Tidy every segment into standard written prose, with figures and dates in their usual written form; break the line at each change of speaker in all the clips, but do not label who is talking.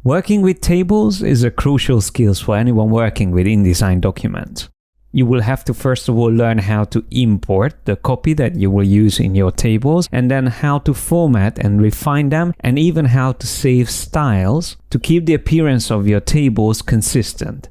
Working with tables is a crucial skill for anyone working with InDesign documents. You will have to first of all learn how to import the copy that you will use in your tables, and then how to format and refine them, and even how to save styles to keep the appearance of your tables consistent.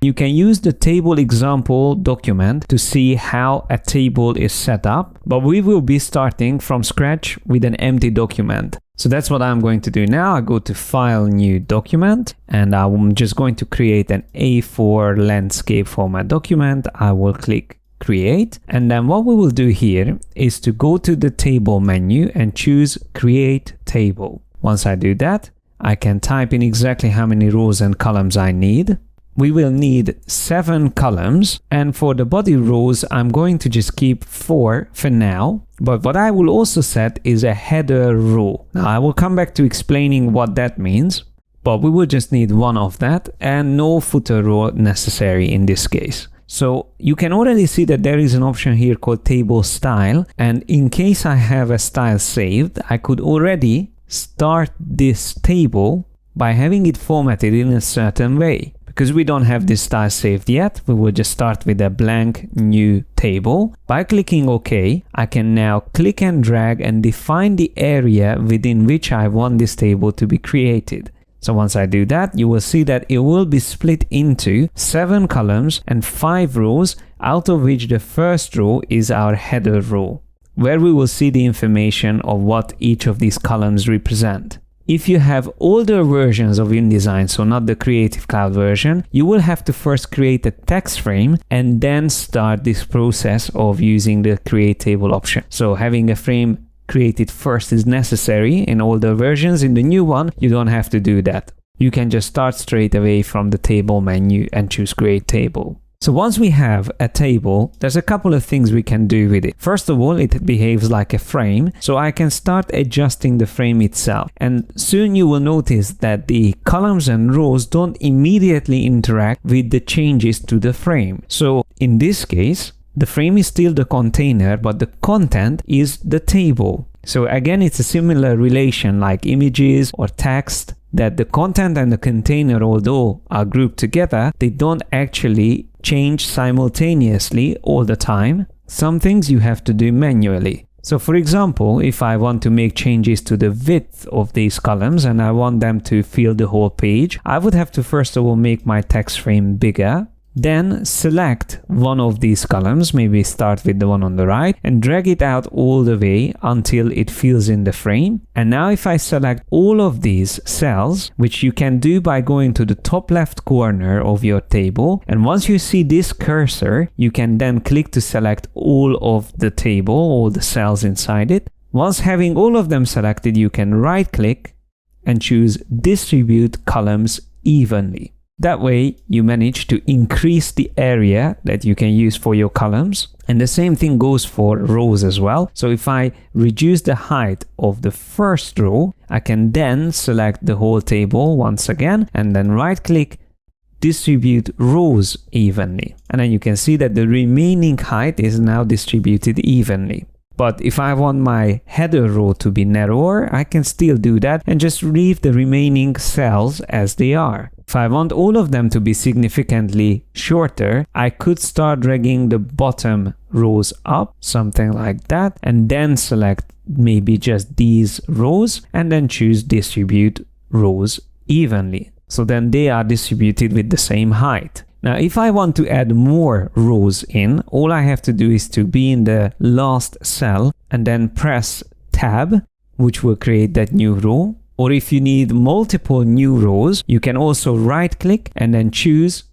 You can use the table example document to see how a table is set up, but we will be starting from scratch with an empty document. So that's what I'm going to do now. I go to File, New Document, and I'm just going to create an A4 landscape format document. I will click Create, and then what we will do here is to go to the Table menu and choose Create Table. Once I do that, I can type in exactly how many rows and columns I need. We will need 7 columns, and for the body rows I'm going to just keep 4 for now, but what I will also set is a header row. Now I will come back to explaining what that means, but we will just need 1 of that and no footer row necessary in this case. So you can already see that there is an option here called Table Style, and in case I have a style saved, I could already start this table by having it formatted in a certain way. Because we don't have this style saved yet, we will just start with a blank new table. By clicking OK, I can now click and drag and define the area within which I want this table to be created. So once I do that, you will see that it will be split into 7 columns and 5 rows, out of which the first row is our header row, where we will see the information of what each of these columns represent. If you have older versions of InDesign, so not the Creative Cloud version, you will have to first create a text frame and then start this process of using the Create Table option. So having a frame created first is necessary in older versions. In the new one, you don't have to do that. You can just start straight away from the Table menu and choose Create Table. So once we have a table, there's a couple of things we can do with it. First of all, it behaves like a frame, so I can start adjusting the frame itself. And soon you will notice that the columns and rows don't immediately interact with the changes to the frame. So in this case, the frame is still the container, but the content is the table. So again, it's a similar relation like images or text, that the content and the container, although are grouped together, they don't actually change simultaneously all the time. Some things you have to do manually. So for example, if I want to make changes to the width of these columns and I want them to fill the whole page, I would have to first of all make my text frame bigger. Then select one of these columns, maybe start with the one on the right, and drag it out all the way until it fills in the frame. And now if I select all of these cells, which you can do by going to the top left corner of your table, and once you see this cursor, you can then click to select all of the table, all the cells inside it. Once having all of them selected, you can right click and choose Distribute Columns Evenly. That way you manage to increase the area that you can use for your columns. And the same thing goes for rows as well. So if I reduce the height of the first row, I can then select the whole table once again and then right click, Distribute Rows Evenly. And then you can see that the remaining height is now distributed evenly. But if I want my header row to be narrower, I can still do that and just leave the remaining cells as they are. If I want all of them to be significantly shorter, I could start dragging the bottom rows up, something like that, and then select maybe just these rows and then choose Distribute Rows Evenly. So then they are distributed with the same height. Now, if I want to add more rows in, all I have to do is to be in the last cell and then press Tab, which will create that new row. Or if you need multiple new rows, you can also right click and then choose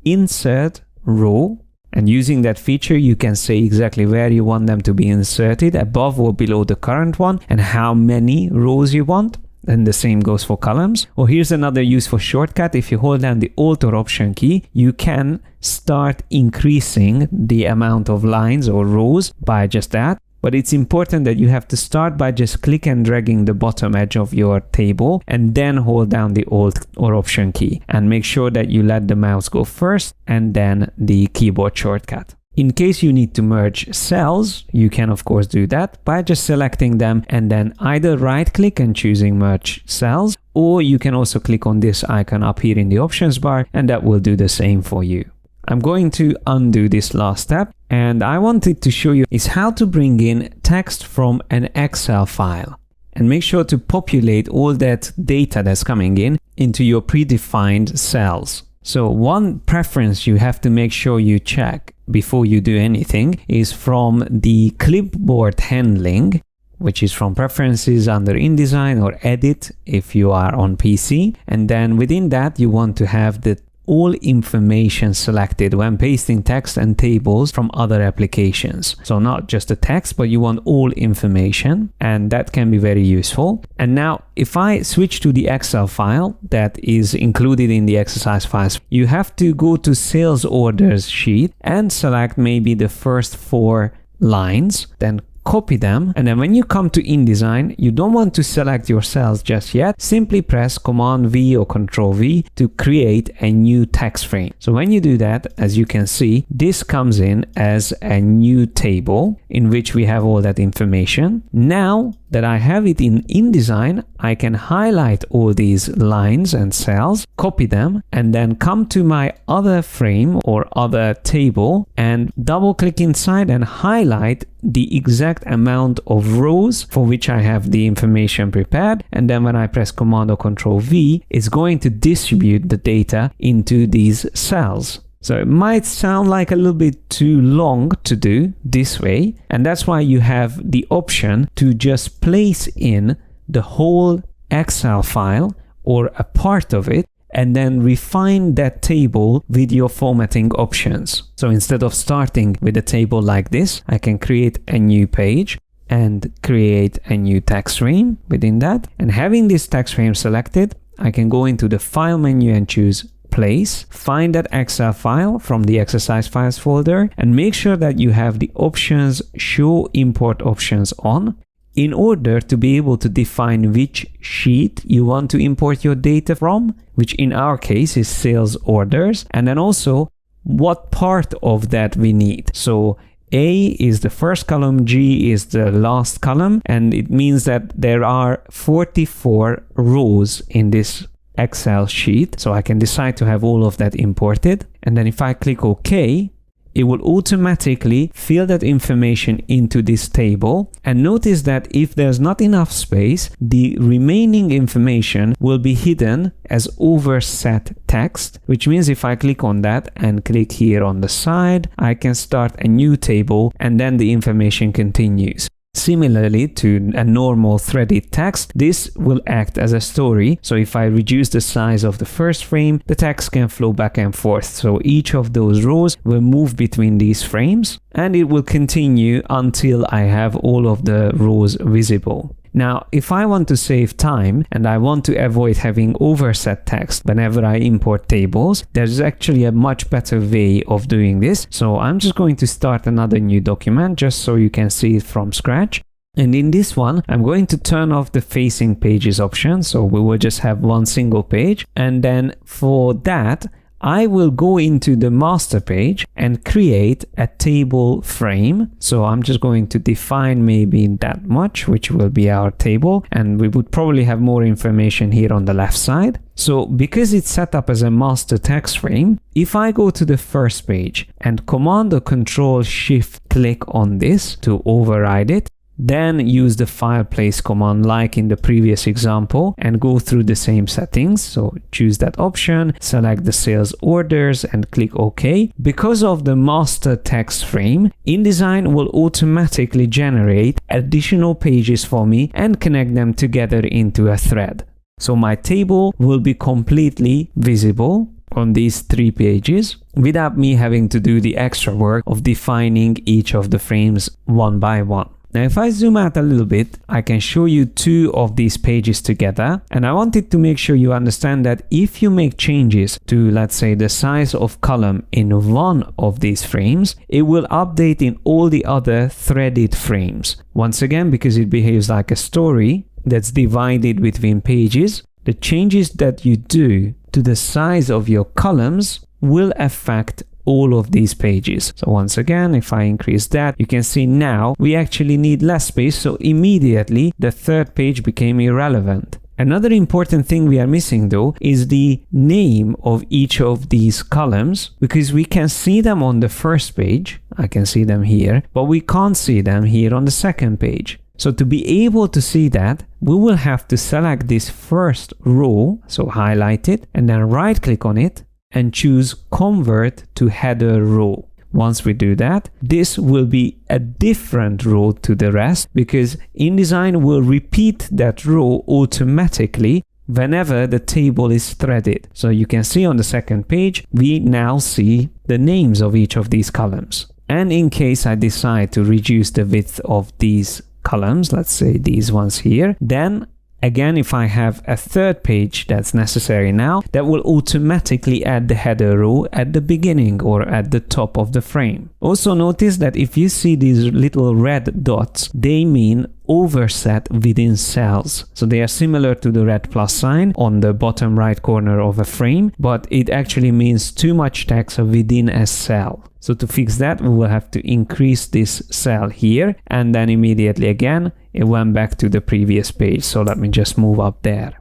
Insert Row. And using that feature, you can say exactly where you want them to be inserted, above or below the current one, and how many rows you want. And the same goes for columns. Or here's another useful shortcut. If you hold down the Alt or Option key, you can start increasing the amount of lines or rows by just that. But it's important that you have to start by just click and dragging the bottom edge of your table and then hold down the Alt or Option key. And make sure that you let the mouse go first and then the keyboard shortcut. In case you need to merge cells, you can of course do that by just selecting them and then either right click and choosing merge cells, or you can also click on this icon up here in the options bar and that will do the same for you. I'm going to undo this last step, and I wanted to show you is how to bring in text from an Excel file. And make sure to populate all that data that's coming in into your predefined cells. So one preference you have to make sure you check before you do anything is from the clipboard handling, which is from preferences under InDesign or edit if you are on PC. And then within that, you want to have the all information selected when pasting text and tables from other applications. So not just the text, but you want all information, and that can be very useful. And now if I switch to the Excel file that is included in the exercise files, you have to go to sales orders sheet and select maybe the first 4 lines, then copy them, and then when you come to InDesign, you don't want to select your cells just yet. Simply press Command V or Control V to create a new text frame. So when you do that, as you can see, this comes in as a new table in which we have all that information. Now that I have it in InDesign, I can highlight all these lines and cells, copy them, and then come to my other frame or other table and double click inside and highlight the exact amount of rows for which I have the information prepared. And then when I press Command or Control V, it's going to distribute the data into these cells. So it might sound like a little bit too long to do this way, and that's why you have the option to just place in the whole Excel file or a part of it and then refine that table with your formatting options. So instead of starting with a table like this, I can create a new page and create a new text frame within that. And having this text frame selected, I can go into the File menu and choose Place, find that Excel file from the exercise files folder, and make sure that you have the options Show Import Options on in order to be able to define which sheet you want to import your data from, which in our case is sales orders, and then also what part of that we need. So A is the first column, G is the last column, and it means that there are 44 rows in this Excel sheet. So I can decide to have all of that imported. And then if I click OK, it will automatically fill that information into this table. And notice that if there's not enough space, the remaining information will be hidden as overset text, which means if I click on that and click here on the side, I can start a new table and then the information continues. Similarly to a normal threaded text, this will act as a story. So if I reduce the size of the first frame, the text can flow back and forth. So each of those rows will move between these frames and it will continue until I have all of the rows visible. Now, if I want to save time and I want to avoid having overset text whenever I import tables, there's actually a much better way of doing this. So I'm just going to start another new document just so you can see it from scratch. And in this one, I'm going to turn off the facing pages option. So we will just have one single page. And then for that, I will go into the master page and create a table frame. So I'm just going to define maybe that much, which will be our table. And we would probably have more information here on the left side. So because it's set up as a master text frame, if I go to the first page and Command or Control Shift click on this to override it, then use the file place command like in the previous example and go through the same settings. So choose that option, select the sales orders and click OK. Because of the master text frame, InDesign will automatically generate additional pages for me and connect them together into a thread. So my table will be completely visible on these 3 pages without me having to do the extra work of defining each of the frames one by one. Now, if I zoom out a little bit, I can show you 2 of these pages together. And I wanted to make sure you understand that if you make changes to, let's say, the size of column in one of these frames, it will update in all the other threaded frames. Once again, because it behaves like a story that's divided between pages, the changes that you do to the size of your columns will affect all of these pages. So once again, if I increase that, you can see now we actually need less space, so immediately the third page became irrelevant. Another important thing we are missing though is the name of each of these columns, because we can see them on the first page. I can see them here, but we can't see them here on the second page. So to be able to see that, we will have to select this first row, so highlight it and then right click on it and choose Convert to Header Row. Once we do that, this will be a different row to the rest, because InDesign will repeat that row automatically whenever the table is threaded. So you can see on the second page, we now see the names of each of these columns. And in case I decide to reduce the width of these columns, let's say these ones here, then again, if I have a third page that's necessary now, that will automatically add the header row at the beginning or at the top of the frame. Also notice that if you see these little red dots, they mean overset within cells. So they are similar to the red plus sign on the bottom right corner of a frame, but it actually means too much text within a cell. So to fix that, we will have to increase this cell here, and then immediately again, it went back to the previous page. So let me just move up there.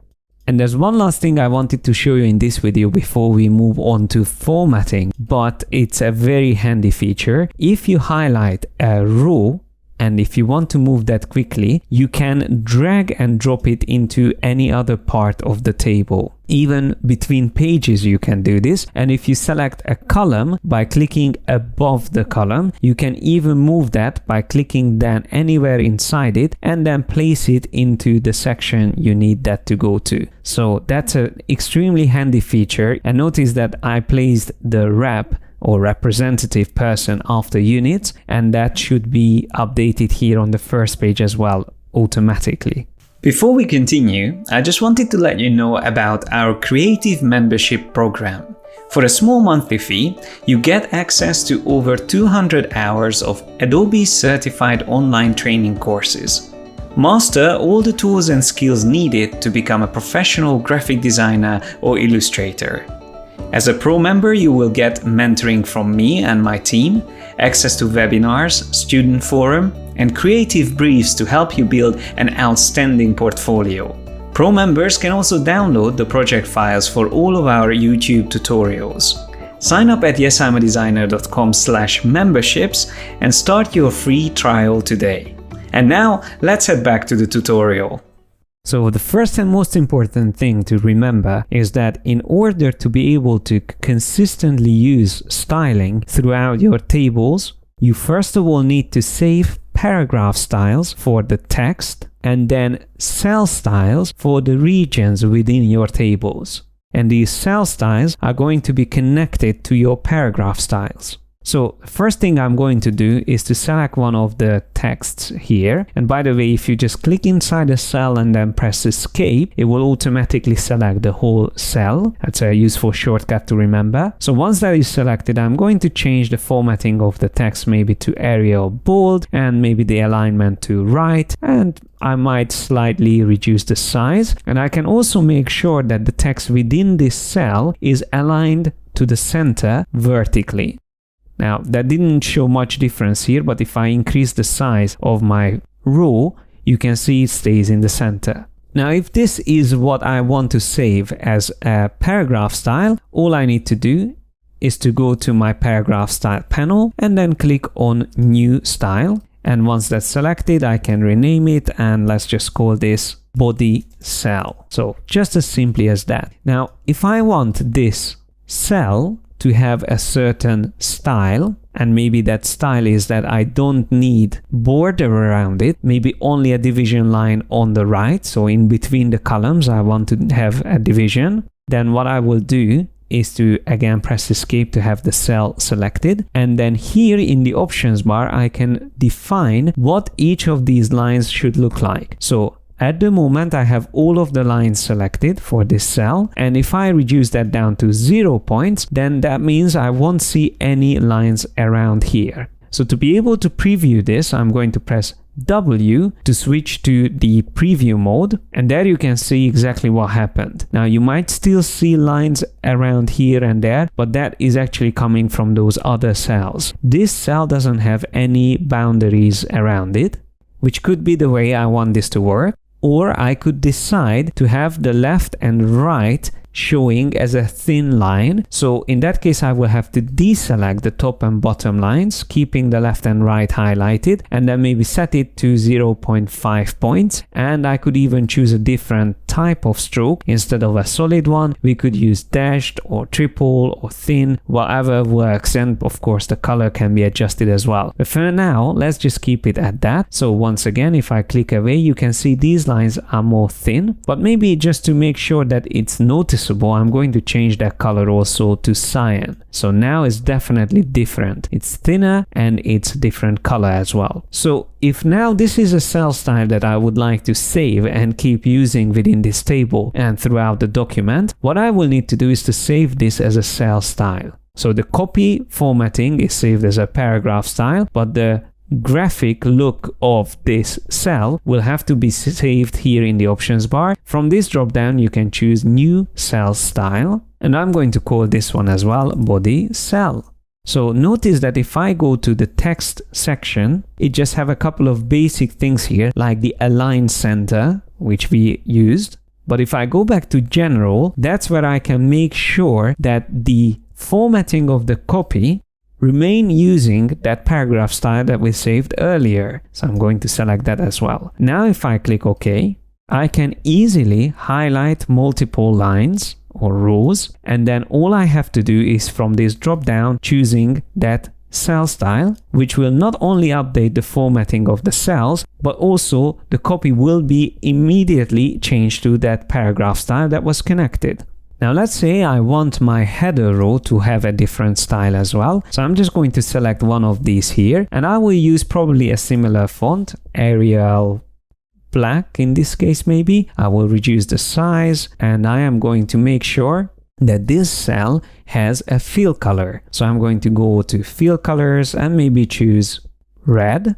And there's one last thing I wanted to show you in this video before we move on to formatting, but it's a very handy feature. If you highlight a row, and if you want to move that quickly, you can drag and drop it into any other part of the table. Even between pages you can do this. And if you select a column by clicking above the column, you can even move that by clicking then anywhere inside it and then place it into the section you need that to go to. So that's an extremely handy feature. And notice that I placed the rep or representative person after units, and that should be updated here on the first page as well automatically. Before we continue, I just wanted to let you know about our creative membership program. For a small monthly fee, you get access to over 200 hours of Adobe certified online training courses. Master all the tools and skills needed to become a professional graphic designer or illustrator. As a pro member, you will get mentoring from me and my team, access to webinars, student forum, and creative briefs to help you build an outstanding portfolio. Pro members can also download the project files for all of our YouTube tutorials. Sign up at yesimadesigner.com/memberships and start your free trial today. And now, let's head back to the tutorial. So the first and most important thing to remember is that in order to be able to consistently use styling throughout your tables, you first of all need to save paragraph styles for the text and then cell styles for the regions within your tables. And these cell styles are going to be connected to your paragraph styles. So first thing I'm going to do is to select one of the texts here. And by the way, if you just click inside a cell and then press escape, it will automatically select the whole cell. That's a useful shortcut to remember. So once that is selected, I'm going to change the formatting of the text maybe to Arial bold and maybe the alignment to right. And I might slightly reduce the size. And I can also make sure that the text within this cell is aligned to the center vertically. Now, that didn't show much difference here, but if I increase the size of my row, you can see it stays in the center. Now, if this is what I want to save as a paragraph style, all I need to do is to go to my paragraph style panel and then click on New Style. And once that's selected, I can rename it, and let's just call this Body Cell. So just as simply as that. Now, if I want this cell to have a certain style, and maybe that style is that I don't need border around it, maybe only a division line on the right, so in between the columns I want to have a division, then what I will do is to again press escape to have the cell selected, and then here in the options bar I can define what each of these lines should look like. So at the moment, I have all of the lines selected for this cell, and if I reduce that down to 0 points, then that means I won't see any lines around here. So to be able to preview this, I'm going to press W to switch to the preview mode, and there you can see exactly what happened. Now you might still see lines around here and there, but that is actually coming from those other cells. This cell doesn't have any boundaries around it, which could be the way I want this to work. Or I could decide to have the left and right showing as a thin line. So in that case, I will have to deselect the top and bottom lines, keeping the left and right highlighted, and then maybe set it to 0.5 points. And I could even choose a different type of stroke. Instead of a solid one, we could use dashed or triple or thin, whatever works. And of course, the color can be adjusted as well. But for now, let's just keep it at that. So once again, if I click away, you can see these lines are more thin, but maybe just to make sure that it's noticeable, I'm going to change that color also to cyan. So now it's definitely different. It's thinner and it's different color as well. So if now this is a cell style that I would like to save and keep using within this table and throughout the document, what I will need to do is to save this as a cell style. So the copy formatting is saved as a paragraph style, but the graphic look of this cell will have to be saved here in the options bar. From this drop down, you can choose new cell style, and I'm going to call this one as well body cell. So notice that if I go to the text section, it just have a couple of basic things here, like the align center, which we used. But if I go back to general, that's where I can make sure that the formatting of the copy remain using that paragraph style that we saved earlier. So I'm going to select that as well. Now if I click OK, I can easily highlight multiple lines or rows, and then all I have to do is from this drop down choosing that cell style, which will not only update the formatting of the cells, but also the copy will be immediately changed to that paragraph style that was connected. Now let's say I want my header row to have a different style as well. So I'm just going to select one of these here, and I will use probably a similar font, Arial Black in this case maybe. I will reduce the size, and I am going to make sure that this cell has a fill color. So I'm going to go to fill colors and maybe choose red,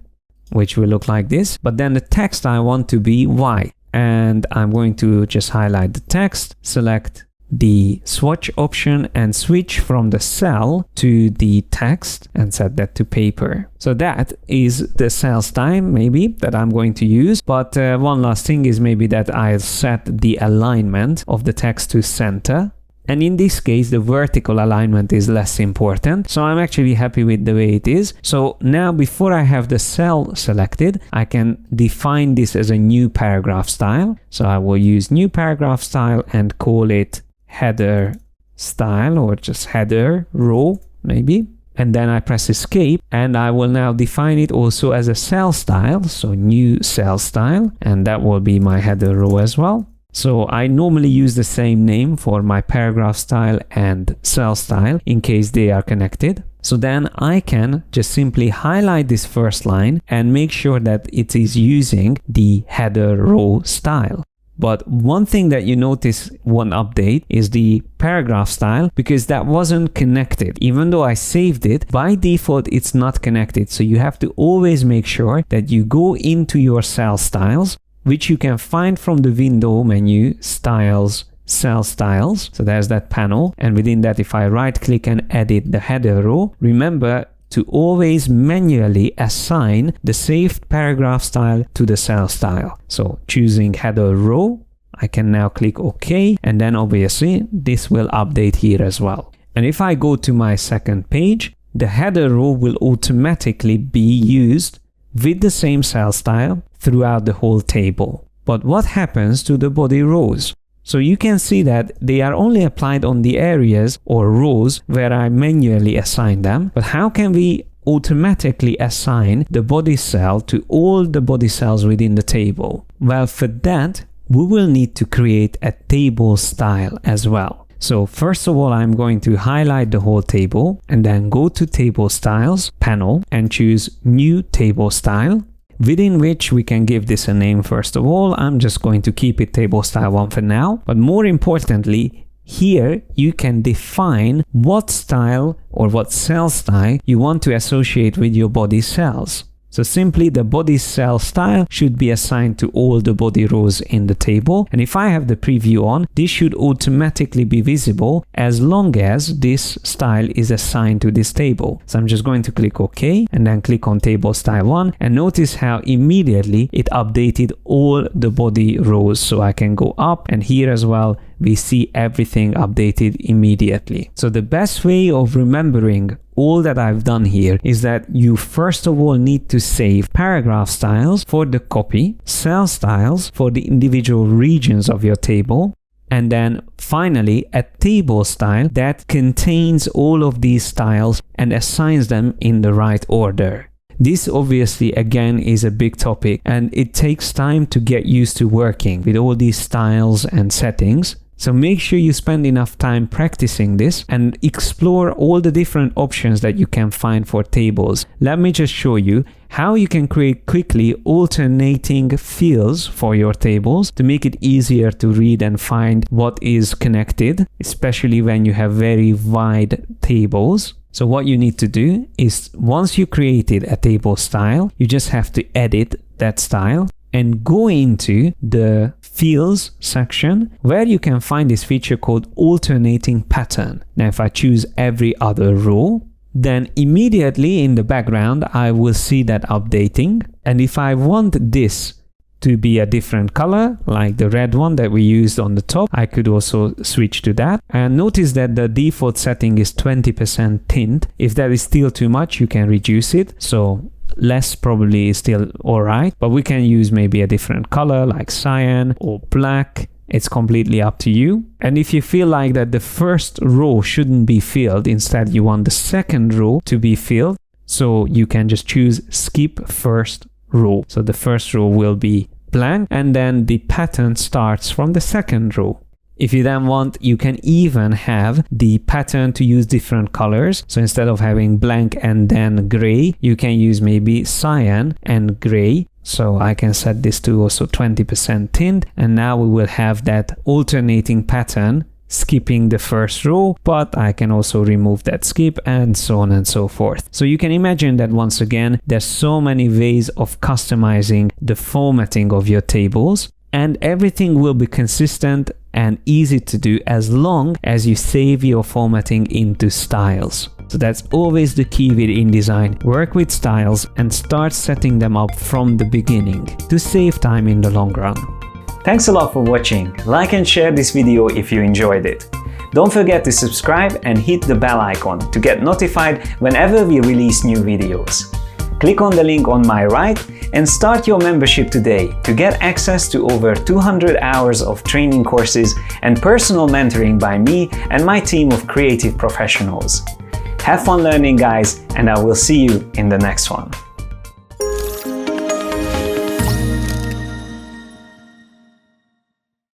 which will look like this. But then the text I want to be white, and I'm going to just highlight the text, select the swatch option and switch from the cell to the text and set that to paper. So that is the cell style maybe that I'm going to use. But one last thing is maybe that I'll set the alignment of the text to center. And in this case, the vertical alignment is less important. So I'm actually happy with the way it is. So now before I have the cell selected, I can define this as a new paragraph style. So I will use new paragraph style and call it header style, or just header row maybe. And then I press escape, and I will now define it also as a cell style. So new cell style, and that will be my header row as well. So I normally use the same name for my paragraph style and cell style in case they are connected. So then I can just simply highlight this first line and make sure that it is using the header row style. But one thing that you notice one update is the paragraph style, because that wasn't connected. Even though I saved it, by default it's not connected. So you have to always make sure that you go into your cell styles, which you can find from the window menu, styles, cell styles. So there's that panel. And within that, if I right click and edit the header row, remember to always manually assign the saved paragraph style to the cell style. So choosing header row, I can now click OK, and then obviously this will update here as well. And if I go to my second page, the header row will automatically be used with the same cell style throughout the whole table. But what happens to the body rows? So you can see that they are only applied on the areas or rows where I manually assign them. But how can we automatically assign the body cell to all the body cells within the table? Well, for that, we will need to create a table style as well. So first of all, I'm going to highlight the whole table and then go to Table Styles panel and choose New Table Style, within which we can give this a name first of all. I'm just going to keep it Table Style 1 for now. But more importantly, here you can define what style or what cell style you want to associate with your body cells. So simply the body cell style should be assigned to all the body rows in the table. And if I have the preview on, this should automatically be visible as long as this style is assigned to this table. So I'm just going to click OK and then click on table style 1, and notice how immediately it updated all the body rows. So I can go up, and here as well we see everything updated immediately. So the best way of remembering all that I've done here is that you first of all need to save paragraph styles for the copy, cell styles for the individual regions of your table, and then finally a table style that contains all of these styles and assigns them in the right order. This obviously again is a big topic, and it takes time to get used to working with all these styles and settings. So make sure you spend enough time practicing this and explore all the different options that you can find for tables. Let me just show you how you can create quickly alternating fields for your tables to make it easier to read and find what is connected, especially when you have very wide tables. So what you need to do is, once you created a table style, you just have to edit that style and go into the fields section where you can find this feature called alternating pattern. Now if I choose every other row, then immediately in the background I will see that updating. And if I want this to be a different color, like the red one that we used on the top, I could also switch to that. And notice that the default setting is 20% tint. If that is still too much, you can reduce it. So less probably is still alright, but we can use maybe a different color like cyan or black. It's completely up to you. And if you feel like that the first row shouldn't be filled, instead you want the second row to be filled, so you can just choose skip first row. So the first row will be blank, and then the pattern starts from the second row. If you then want, you can even have the pattern to use different colors. So instead of having blank and then gray, you can use maybe cyan and gray. So I can set this to also 20% tint, and now we will have that alternating pattern skipping the first row, but I can also remove that skip, and so on and so forth. So you can imagine that once again, there's so many ways of customizing the formatting of your tables, and everything will be consistent and easy to do as long as you save your formatting into styles. So that's always the key with InDesign. Work with styles and start setting them up from the beginning to save time in the long run. Thanks a lot for watching. Like and share this video if you enjoyed it. Don't forget to subscribe and hit the bell icon to get notified whenever we release new videos. Click on the link on my right and start your membership today to get access to over 200 hours of training courses and personal mentoring by me and my team of creative professionals. Have fun learning, guys, and I will see you in the next one.